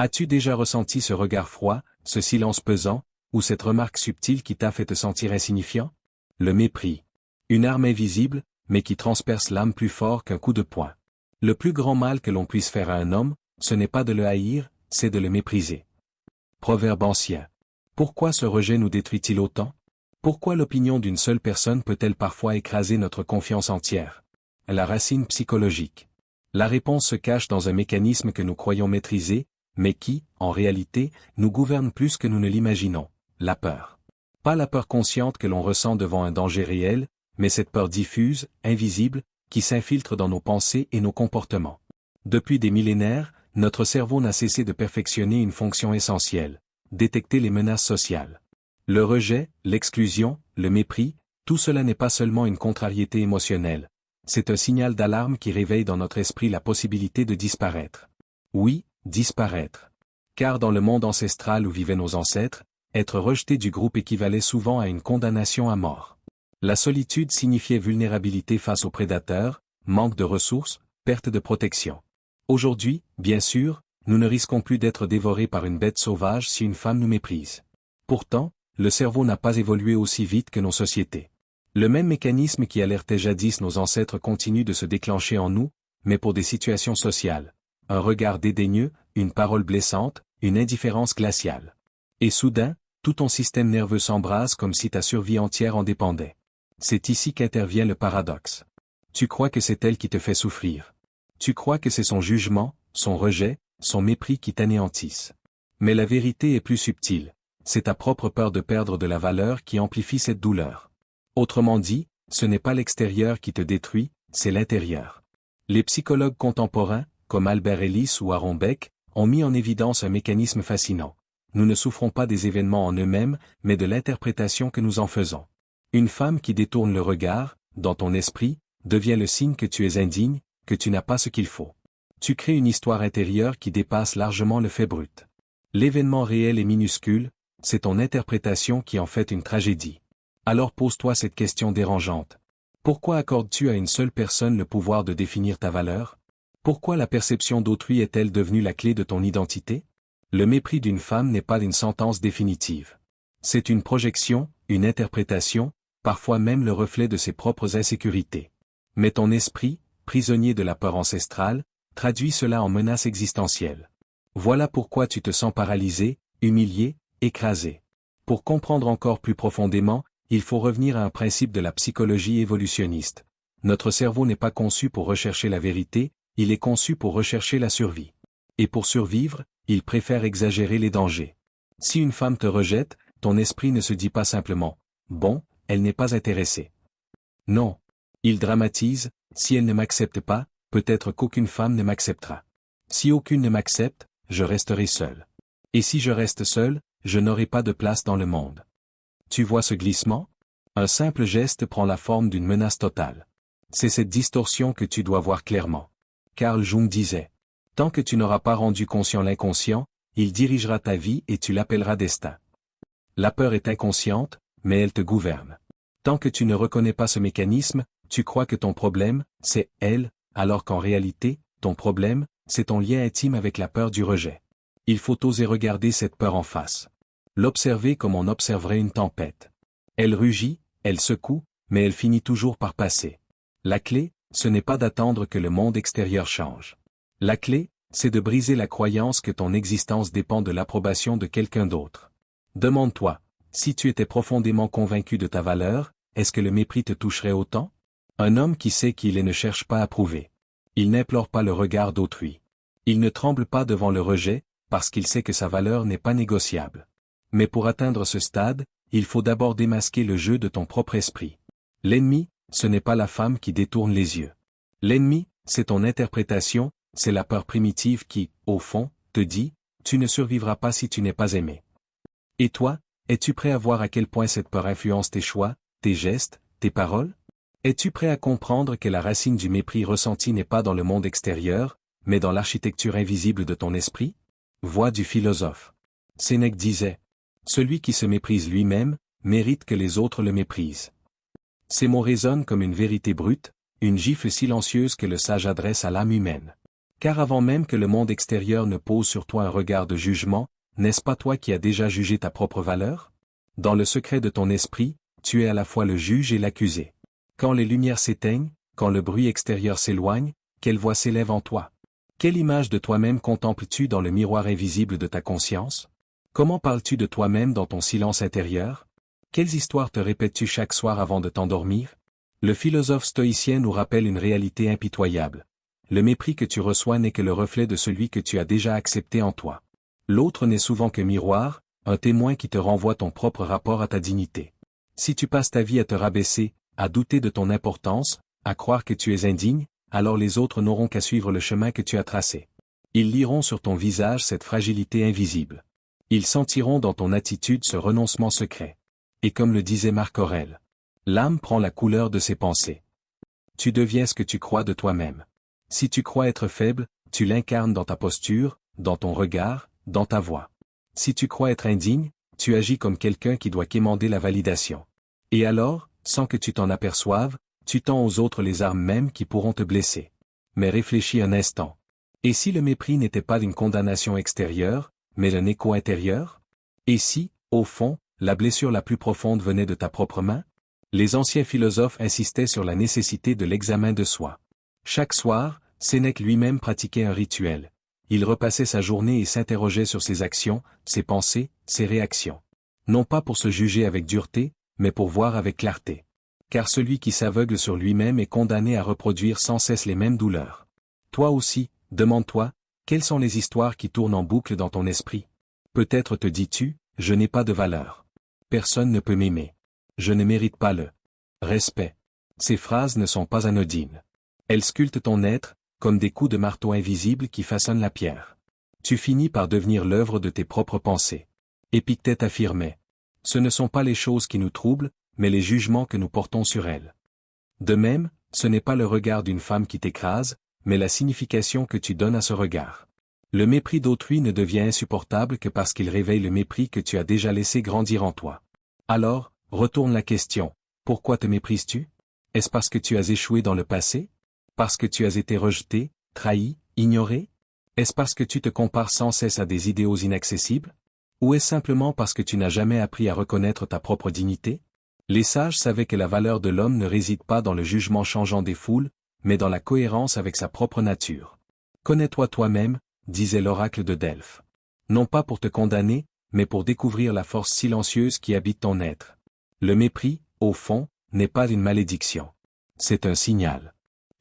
As-tu déjà ressenti ce regard froid, ce silence pesant, ou cette remarque subtile qui t'a fait te sentir insignifiant? Le mépris. Une arme invisible, mais qui transperce l'âme plus fort qu'un coup de poing. Le plus grand mal que l'on puisse faire à un homme, ce n'est pas de le haïr, c'est de le mépriser. Proverbe ancien. Pourquoi ce rejet nous détruit-il autant? Pourquoi l'opinion d'une seule personne peut-elle parfois écraser notre confiance entière? La racine psychologique. La réponse se cache dans un mécanisme que nous croyons maîtriser, mais qui, en réalité, nous gouverne plus que nous ne l'imaginons, la peur. Pas la peur consciente que l'on ressent devant un danger réel, mais cette peur diffuse, invisible, qui s'infiltre dans nos pensées et nos comportements. Depuis des millénaires, notre cerveau n'a cessé de perfectionner une fonction essentielle, détecter les menaces sociales. Le rejet, l'exclusion, le mépris, tout cela n'est pas seulement une contrariété émotionnelle, c'est un signal d'alarme qui réveille dans notre esprit la possibilité de disparaître. Oui, disparaître. Car dans le monde ancestral où vivaient nos ancêtres, être rejeté du groupe équivalait souvent à une condamnation à mort. La solitude signifiait vulnérabilité face aux prédateurs, manque de ressources, perte de protection. Aujourd'hui, bien sûr, nous ne risquons plus d'être dévorés par une bête sauvage si une femme nous méprise. Pourtant, le cerveau n'a pas évolué aussi vite que nos sociétés. Le même mécanisme qui alertait jadis nos ancêtres continue de se déclencher en nous, mais pour des situations sociales. Un regard dédaigneux, une parole blessante, une indifférence glaciale. Et soudain, tout ton système nerveux s'embrase comme si ta survie entière en dépendait. C'est ici qu'intervient le paradoxe. Tu crois que c'est elle qui te fait souffrir. Tu crois que c'est son jugement, son rejet, son mépris qui t'anéantissent. Mais la vérité est plus subtile. C'est ta propre peur de perdre de la valeur qui amplifie cette douleur. Autrement dit, ce n'est pas l'extérieur qui te détruit, c'est l'intérieur. Les psychologues contemporains, comme Albert Ellis ou Aaron Beck, ont mis en évidence un mécanisme fascinant. Nous ne souffrons pas des événements en eux-mêmes, mais de l'interprétation que nous en faisons. Une femme qui détourne le regard, dans ton esprit, devient le signe que tu es indigne, que tu n'as pas ce qu'il faut. Tu crées une histoire intérieure qui dépasse largement le fait brut. L'événement réel est minuscule, c'est ton interprétation qui en fait une tragédie. Alors pose-toi cette question dérangeante. Pourquoi accordes-tu à une seule personne le pouvoir de définir ta valeur? Pourquoi la perception d'autrui est-elle devenue la clé de ton identité? Le mépris d'une femme n'est pas une sentence définitive. C'est une projection, une interprétation, parfois même le reflet de ses propres insécurités. Mais ton esprit, prisonnier de la peur ancestrale, traduit cela en menace existentielle. Voilà pourquoi tu te sens paralysé, humilié, écrasé. Pour comprendre encore plus profondément, il faut revenir à un principe de la psychologie évolutionniste. Notre cerveau n'est pas conçu pour rechercher la vérité, il est conçu pour rechercher la survie. Et pour survivre, il préfère exagérer les dangers. Si une femme te rejette, ton esprit ne se dit pas simplement « Bon, elle n'est pas intéressée ». Non. Il dramatise « Si elle ne m'accepte pas, peut-être qu'aucune femme ne m'acceptera. Si aucune ne m'accepte, je resterai seul. Et si je reste seul, je n'aurai pas de place dans le monde. » Tu vois ce glissement? Un simple geste prend la forme d'une menace totale. C'est cette distorsion que tu dois voir clairement. Carl Jung disait « Tant que tu n'auras pas rendu conscient l'inconscient, il dirigera ta vie et tu l'appelleras destin. » La peur est inconsciente, mais elle te gouverne. Tant que tu ne reconnais pas ce mécanisme, tu crois que ton problème, c'est elle, alors qu'en réalité, ton problème, c'est ton lien intime avec la peur du rejet. Il faut oser regarder cette peur en face. L'observer comme on observerait une tempête. Elle rugit, elle secoue, mais elle finit toujours par passer. La clé, ce n'est pas d'attendre que le monde extérieur change. La clé, c'est de briser la croyance que ton existence dépend de l'approbation de quelqu'un d'autre. Demande-toi, si tu étais profondément convaincu de ta valeur, est-ce que le mépris te toucherait autant? Un homme qui sait qui il est ne cherche pas à prouver. Il n'implore pas le regard d'autrui. Il ne tremble pas devant le rejet, parce qu'il sait que sa valeur n'est pas négociable. Mais pour atteindre ce stade, il faut d'abord démasquer le jeu de ton propre esprit. L'ennemi, ce n'est pas la femme qui détourne les yeux. L'ennemi, c'est ton interprétation, c'est la peur primitive qui, au fond, te dit « Tu ne survivras pas si tu n'es pas aimé ». Et toi, es-tu prêt à voir à quel point cette peur influence tes choix, tes gestes, tes paroles? Es-tu prêt à comprendre que la racine du mépris ressenti n'est pas dans le monde extérieur, mais dans l'architecture invisible de ton esprit? Voix du philosophe. Sénèque disait « Celui qui se méprise lui-même, mérite que les autres le méprisent. » Ces mots résonnent comme une vérité brute, une gifle silencieuse que le sage adresse à l'âme humaine. Car avant même que le monde extérieur ne pose sur toi un regard de jugement, n'est-ce pas toi qui as déjà jugé ta propre valeur? Dans le secret de ton esprit, tu es à la fois le juge et l'accusé. Quand les lumières s'éteignent, quand le bruit extérieur s'éloigne, quelle voix s'élève en toi? Quelle image de toi-même contemples-tu dans le miroir invisible de ta conscience? Comment parles-tu de toi-même dans ton silence intérieur? Quelles histoires te répètes-tu chaque soir avant de t'endormir? Le philosophe stoïcien nous rappelle une réalité impitoyable. Le mépris que tu reçois n'est que le reflet de celui que tu as déjà accepté en toi. L'autre n'est souvent que miroir, un témoin qui te renvoie ton propre rapport à ta dignité. Si tu passes ta vie à te rabaisser, à douter de ton importance, à croire que tu es indigne, alors les autres n'auront qu'à suivre le chemin que tu as tracé. Ils liront sur ton visage cette fragilité invisible. Ils sentiront dans ton attitude ce renoncement secret. Et comme le disait Marc Aurèle, l'âme prend la couleur de ses pensées. Tu deviens ce que tu crois de toi-même. Si tu crois être faible, tu l'incarnes dans ta posture, dans ton regard, dans ta voix. Si tu crois être indigne, tu agis comme quelqu'un qui doit quémander la validation. Et alors, sans que tu t'en aperçoives, tu tends aux autres les armes mêmes qui pourront te blesser. Mais réfléchis un instant. Et si le mépris n'était pas une condamnation extérieure, mais un écho intérieur? Et si, au fond, la blessure la plus profonde venait de ta propre main? Les anciens philosophes insistaient sur la nécessité de l'examen de soi. Chaque soir, Sénèque lui-même pratiquait un rituel. Il repassait sa journée et s'interrogeait sur ses actions, ses pensées, ses réactions. Non pas pour se juger avec dureté, mais pour voir avec clarté. Car celui qui s'aveugle sur lui-même est condamné à reproduire sans cesse les mêmes douleurs. Toi aussi, demande-toi, quelles sont les histoires qui tournent en boucle dans ton esprit? Peut-être te dis-tu, je n'ai pas de valeur. Personne ne peut m'aimer. Je ne mérite pas le respect. Ces phrases ne sont pas anodines. Elles sculptent ton être, comme des coups de marteau invisibles qui façonnent la pierre. Tu finis par devenir l'œuvre de tes propres pensées. Épictète affirmait. Ce ne sont pas les choses qui nous troublent, mais les jugements que nous portons sur elles. De même, ce n'est pas le regard d'une femme qui t'écrase, mais la signification que tu donnes à ce regard. Le mépris d'autrui ne devient insupportable que parce qu'il réveille le mépris que tu as déjà laissé grandir en toi. Alors, retourne la question, pourquoi te méprises-tu? Est-ce parce que tu as échoué dans le passé? Parce que tu as été rejeté, trahi, ignoré? Est-ce parce que tu te compares sans cesse à des idéaux inaccessibles? Ou est-ce simplement parce que tu n'as jamais appris à reconnaître ta propre dignité? Les sages savaient que la valeur de l'homme ne réside pas dans le jugement changeant des foules, mais dans la cohérence avec sa propre nature. Connais-toi toi-même, disait l'oracle de Delphes. Non pas pour te condamner, mais pour découvrir la force silencieuse qui habite ton être. Le mépris, au fond, n'est pas une malédiction. C'est un signal.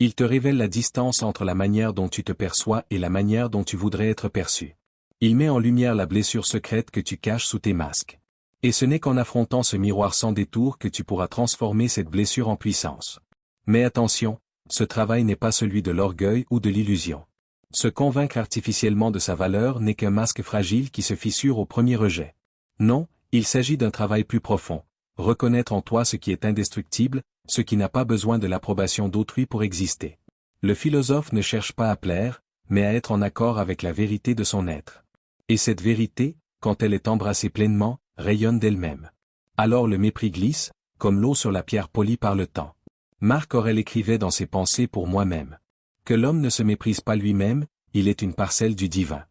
Il te révèle la distance entre la manière dont tu te perçois et la manière dont tu voudrais être perçu. Il met en lumière la blessure secrète que tu caches sous tes masques. Et ce n'est qu'en affrontant ce miroir sans détour que tu pourras transformer cette blessure en puissance. Mais attention, ce travail n'est pas celui de l'orgueil ou de l'illusion. Se convaincre artificiellement de sa valeur n'est qu'un masque fragile qui se fissure au premier rejet. Non, il s'agit d'un travail plus profond. Reconnaître en toi ce qui est indestructible, ce qui n'a pas besoin de l'approbation d'autrui pour exister. Le philosophe ne cherche pas à plaire, mais à être en accord avec la vérité de son être. Et cette vérité, quand elle est embrassée pleinement, rayonne d'elle-même. Alors le mépris glisse, comme l'eau sur la pierre polie par le temps. Marc Aurèle écrivait dans ses pensées pour moi-même. Que l'homme ne se méprise pas lui-même, il est une parcelle du divin.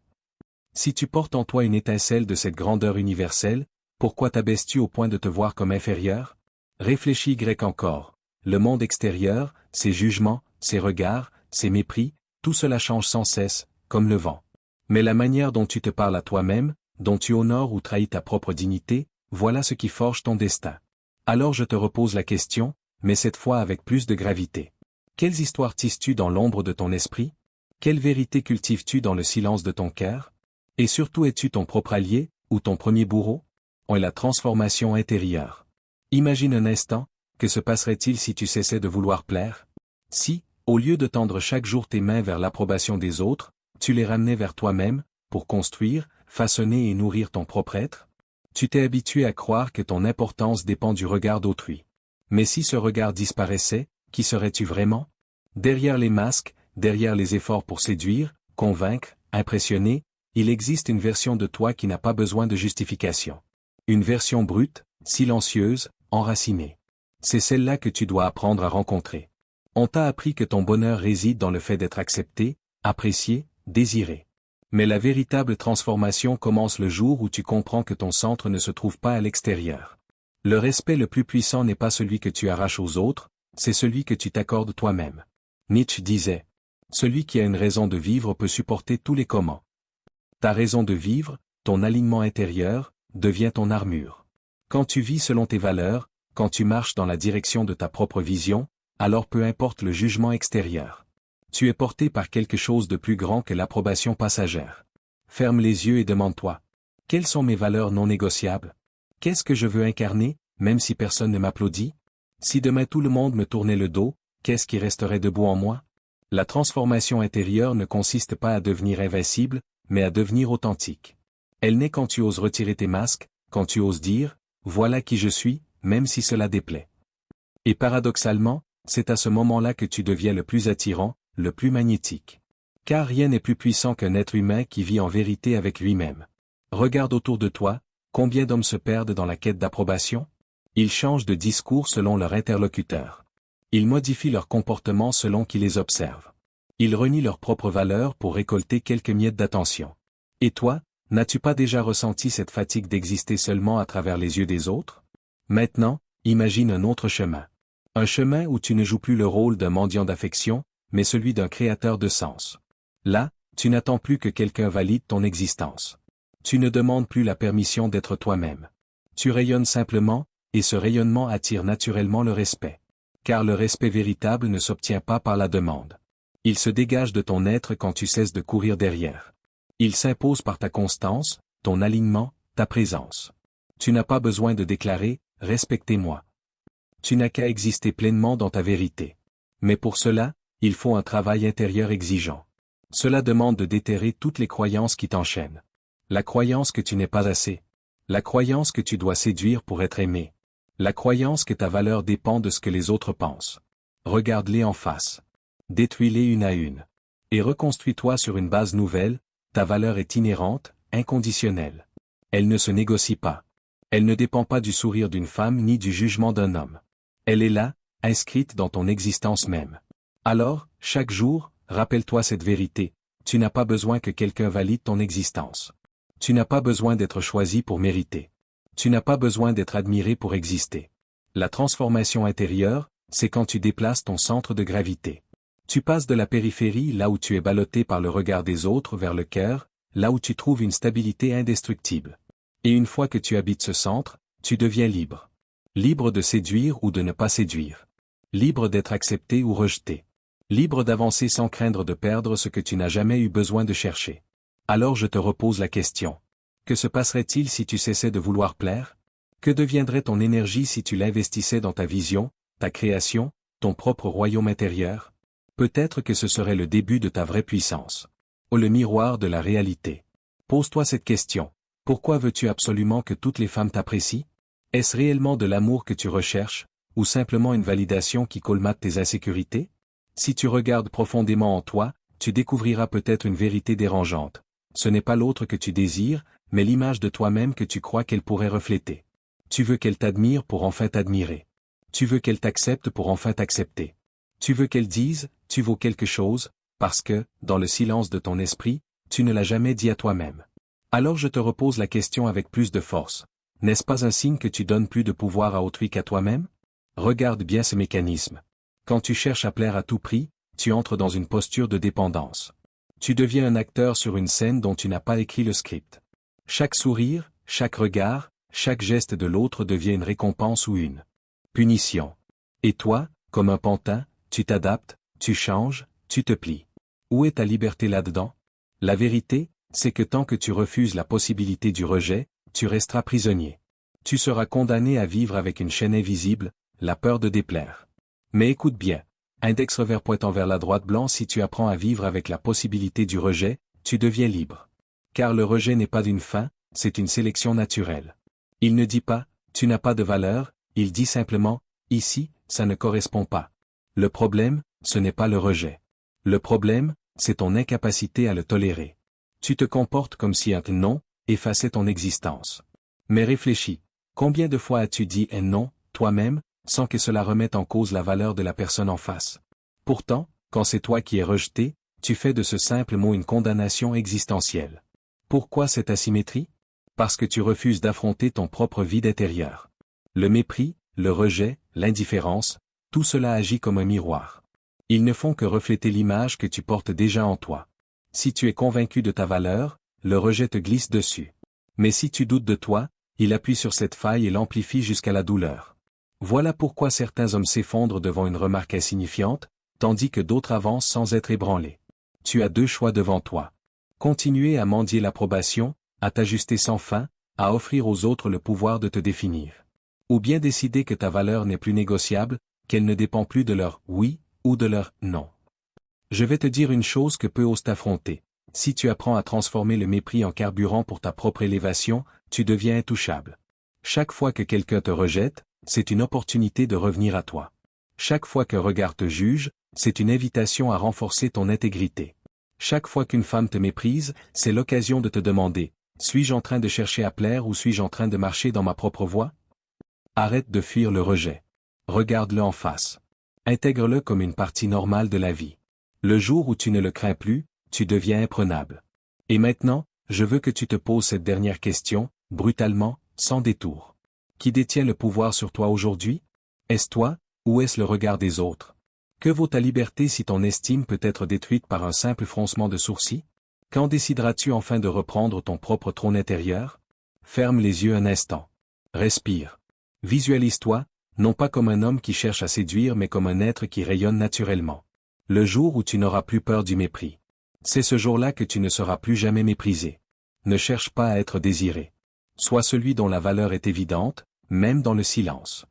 Si tu portes en toi une étincelle de cette grandeur universelle, pourquoi t'abaisses-tu au point de te voir comme inférieur? Réfléchis grec encore. Le monde extérieur, ses jugements, ses regards, ses mépris, tout cela change sans cesse, comme le vent. Mais la manière dont tu te parles à toi-même, dont tu honores ou trahis ta propre dignité, voilà ce qui forge ton destin. Alors je te repose la question, mais cette fois avec plus de gravité. Quelles histoires tisses-tu dans l'ombre de ton esprit? Quelle vérité cultives-tu dans le silence de ton cœur? Et surtout es-tu ton propre allié, ou ton premier bourreau? On est la transformation intérieure. Imagine un instant, que se passerait-il si tu cessais de vouloir plaire? Si, au lieu de tendre chaque jour tes mains vers l'approbation des autres, tu les ramenais vers toi-même, pour construire, façonner et nourrir ton propre être? Tu t'es habitué à croire que ton importance dépend du regard d'autrui. Mais si ce regard disparaissait, qui serais-tu vraiment? Derrière les masques, derrière les efforts pour séduire, convaincre, impressionner, il existe une version de toi qui n'a pas besoin de justification. Une version brute, silencieuse, enracinée. C'est celle-là que tu dois apprendre à rencontrer. On t'a appris que ton bonheur réside dans le fait d'être accepté, apprécié, désiré. Mais la véritable transformation commence le jour où tu comprends que ton centre ne se trouve pas à l'extérieur. Le respect le plus puissant n'est pas celui que tu arraches aux autres, c'est celui que tu t'accordes toi-même. Nietzsche disait, « Celui qui a une raison de vivre peut supporter tous les comment. » Ta raison de vivre, ton alignement intérieur, devient ton armure. Quand tu vis selon tes valeurs, quand tu marches dans la direction de ta propre vision, alors peu importe le jugement extérieur. Tu es porté par quelque chose de plus grand que l'approbation passagère. Ferme les yeux et demande-toi. Quelles sont mes valeurs non négociables? Qu'est-ce que je veux incarner, même si personne ne m'applaudit? Si demain tout le monde me tournait le dos, qu'est-ce qui resterait debout en moi? La transformation intérieure ne consiste pas à devenir invincible, mais à devenir authentique. Elle naît quand tu oses retirer tes masques, quand tu oses dire, voilà qui je suis, même si cela déplaît. Et paradoxalement, c'est à ce moment-là que tu deviens le plus attirant, le plus magnétique. Car rien n'est plus puissant qu'un être humain qui vit en vérité avec lui-même. Regarde autour de toi, combien d'hommes se perdent dans la quête d'approbation? Ils changent de discours selon leur interlocuteur. Ils modifient leur comportement selon qui les observe. Ils renient leurs propres valeurs pour récolter quelques miettes d'attention. Et toi, n'as-tu pas déjà ressenti cette fatigue d'exister seulement à travers les yeux des autres? Maintenant, imagine un autre chemin. Un chemin où tu ne joues plus le rôle d'un mendiant d'affection, mais celui d'un créateur de sens. Là, tu n'attends plus que quelqu'un valide ton existence. Tu ne demandes plus la permission d'être toi-même. Tu rayonnes simplement, et ce rayonnement attire naturellement le respect. Car le respect véritable ne s'obtient pas par la demande. Il se dégage de ton être quand tu cesses de courir derrière. Il s'impose par ta constance, ton alignement, ta présence. Tu n'as pas besoin de déclarer « respectez-moi ». Tu n'as qu'à exister pleinement dans ta vérité. Mais pour cela, il faut un travail intérieur exigeant. Cela demande de déterrer toutes les croyances qui t'enchaînent. La croyance que tu n'es pas assez. La croyance que tu dois séduire pour être aimé. La croyance que ta valeur dépend de ce que les autres pensent. Regarde-les en face. Détruis-les une à une. Et reconstruis-toi sur une base nouvelle, ta valeur est inhérente, inconditionnelle. Elle ne se négocie pas. Elle ne dépend pas du sourire d'une femme ni du jugement d'un homme. Elle est là, inscrite dans ton existence même. Alors, chaque jour, rappelle-toi cette vérité, tu n'as pas besoin que quelqu'un valide ton existence. Tu n'as pas besoin d'être choisi pour mériter. Tu n'as pas besoin d'être admiré pour exister. La transformation intérieure, c'est quand tu déplaces ton centre de gravité. Tu passes de la périphérie là où tu es ballotté par le regard des autres vers le cœur, là où tu trouves une stabilité indestructible. Et une fois que tu habites ce centre, tu deviens libre. Libre de séduire ou de ne pas séduire. Libre d'être accepté ou rejeté. Libre d'avancer sans craindre de perdre ce que tu n'as jamais eu besoin de chercher. Alors je te repose la question. Que se passerait-il si tu cessais de vouloir plaire? Que deviendrait ton énergie si tu l'investissais dans ta vision, ta création, ton propre royaume intérieur? Peut-être que ce serait le début de ta vraie puissance. Ou le miroir de la réalité. Pose-toi cette question. Pourquoi veux-tu absolument que toutes les femmes t'apprécient? Est-ce réellement de l'amour que tu recherches, ou simplement une validation qui colmate tes insécurités? Si tu regardes profondément en toi, tu découvriras peut-être une vérité dérangeante. Ce n'est pas l'autre que tu désires, mais l'image de toi-même que tu crois qu'elle pourrait refléter. Tu veux qu'elle t'admire pour enfin t'admirer. Tu veux qu'elle t'accepte pour enfin t'accepter. Tu veux qu'elle dise, tu vaux quelque chose, parce que, dans le silence de ton esprit, tu ne l'as jamais dit à toi-même. Alors je te repose la question avec plus de force. N'est-ce pas un signe que tu donnes plus de pouvoir à autrui qu'à toi-même? Regarde bien ce mécanisme. Quand tu cherches à plaire à tout prix, tu entres dans une posture de dépendance. Tu deviens un acteur sur une scène dont tu n'as pas écrit le script. Chaque sourire, chaque regard, chaque geste de l'autre devient une récompense ou une punition. Et toi, comme un pantin, tu t'adaptes, tu changes, tu te plies. Où est ta liberté là-dedans? La vérité, c'est que tant que tu refuses la possibilité du rejet, tu resteras prisonnier. Tu seras condamné à vivre avec une chaîne invisible, la peur de déplaire. Mais écoute bien, index revers pointant vers la droite blanc si tu apprends à vivre avec la possibilité du rejet, tu deviens libre. Car le rejet n'est pas une fin, c'est une sélection naturelle. Il ne dit pas, tu n'as pas de valeur, il dit simplement, ici, ça ne correspond pas. Le problème, ce n'est pas le rejet. Le problème, c'est ton incapacité à le tolérer. Tu te comportes comme si un non effaçait ton existence. Mais réfléchis, combien de fois as-tu dit un non, toi-même, sans que cela remette en cause la valeur de la personne en face? Pourtant, quand c'est toi qui es rejeté, tu fais de ce simple mot une condamnation existentielle. Pourquoi cette asymétrie? Parce que tu refuses d'affronter ton propre vide intérieur. Le mépris, le rejet, l'indifférence, tout cela agit comme un miroir. Ils ne font que refléter l'image que tu portes déjà en toi. Si tu es convaincu de ta valeur, le rejet te glisse dessus. Mais si tu doutes de toi, il appuie sur cette faille et l'amplifie jusqu'à la douleur. Voilà pourquoi certains hommes s'effondrent devant une remarque insignifiante, tandis que d'autres avancent sans être ébranlés. Tu as deux choix devant toi. Continuer à mendier l'approbation, à t'ajuster sans fin, à offrir aux autres le pouvoir de te définir. Ou bien décider que ta valeur n'est plus négociable, qu'elle ne dépend plus de leur « oui » ou de leur « non ». Je vais te dire une chose que peu osent affronter. Si tu apprends à transformer le mépris en carburant pour ta propre élévation, tu deviens intouchable. Chaque fois que quelqu'un te rejette, c'est une opportunité de revenir à toi. Chaque fois qu'un regard te juge, c'est une invitation à renforcer ton intégrité. Chaque fois qu'une femme te méprise, c'est l'occasion de te demander, suis-je en train de chercher à plaire ou suis-je en train de marcher dans ma propre voie? Arrête de fuir le rejet. Regarde-le en face. Intègre-le comme une partie normale de la vie. Le jour où tu ne le crains plus, tu deviens imprenable. Et maintenant, je veux que tu te poses cette dernière question, brutalement, sans détour. Qui détient le pouvoir sur toi aujourd'hui? Est-ce toi, ou est-ce le regard des autres? Que vaut ta liberté si ton estime peut être détruite par un simple froncement de sourcils? Quand décideras-tu enfin de reprendre ton propre trône intérieur? Ferme les yeux un instant. Respire. Visualise-toi, non pas comme un homme qui cherche à séduire mais comme un être qui rayonne naturellement. Le jour où tu n'auras plus peur du mépris. C'est ce jour-là que tu ne seras plus jamais méprisé. Ne cherche pas à être désiré. Sois celui dont la valeur est évidente, même dans le silence.